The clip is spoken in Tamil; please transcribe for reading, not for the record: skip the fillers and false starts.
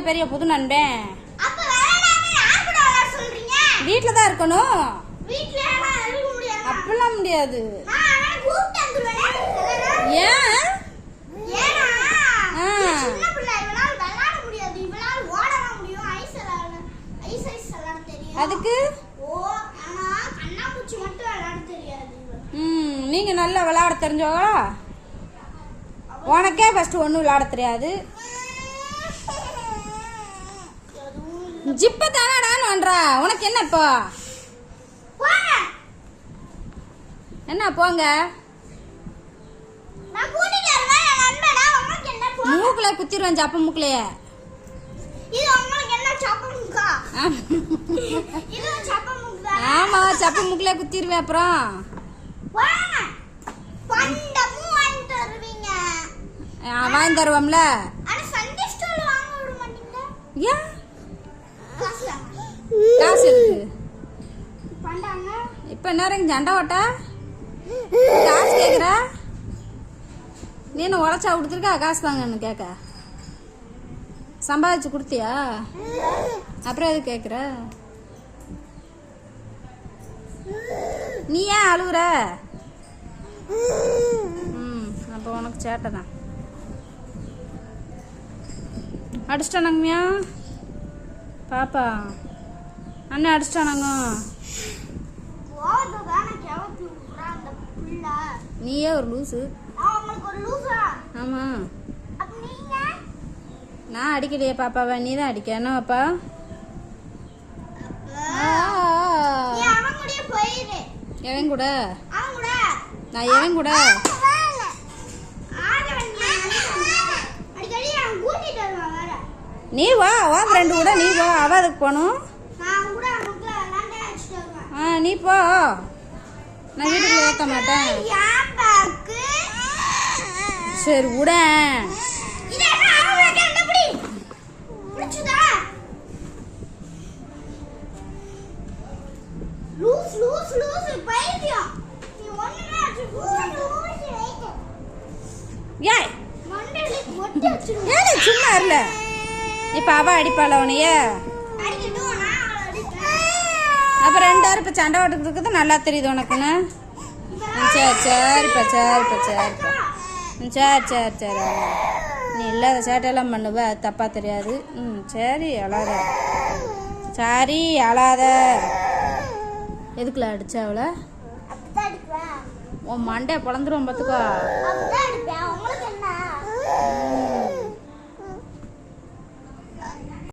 பெரிய புது நண்பன். வீட்டுல தான் இருக்கணும். அப்படிலாம் முடியாது. ஏன்? அதுக்கு நீங்க நல்லா விளையாட தெரிஞ்சவங்களா? உனக்கே ஃபர்ஸ்ட் ஒன்றும் விளையாட தெரியாது. ஜிப்ப தானடான்னு வன்றா. உனக்கு என்ன இப்போ? என்ன போங்க? மூக்குல குத்திடுவேன் ஜப்ப மூக்குலையே. ஆமா சப்ப மூக்குல குத்திடுவேன். அப்புறம் வாங்கி தருவோம்ல. ஏன் காசு இருக்கு இப்ப நேரம் சண்டை ஓட்டா காசு கேக்குற? நீ என்ன உழைச்சா கொடுத்துருக்கா? காசு தாங்கன்னு கேட்க சம்பாதிச்சு கொடுத்தியா? அப்புறம் எது கேக்குற? நீ ஏன் அழுகுற? அப்போ உனக்கு சேட்டை தான். அடிச்சிட்டானாங்கம்யா பாப்பா? அண்ணன் அடிச்சிட்டானாங்க. நீயே ஒரு லூசு. ஆமா நான் அடிக்கலையே பாப்பாவை, நீ தான் அடிக்க. என்ன பாப்பா? எவன் கூட? நான் எவன் கூட? நீ வா வா ஃப்ரெண்டு கூட நீ வா. அவ அதுக்கு போகணும். நீ போ. நான் வீட்டுக்குள்ள ஏற்க மாட்டேன். சரி விட. சும்மா இல்ல இப்ப அவ அடிப்பாள உனைய. அப்ப 2 பேரும் இப்ப சண்டை ஓட்டுக்கு இருக்குது நல்லா தெரியுது உனக்குன்னு. சரி சரிப்பா சரிப்பா சரிப்பா சரி சரி சரி. நீ இல்லாத சேட்டையெல்லாம் பண்ணுவ, தப்பா தெரியாது. சரி அழாத. சரி அழாத. எதுக்குல அடிச்ச அவளை? உன் மண்டே பொழந்துரும் பார்த்துக்கோ.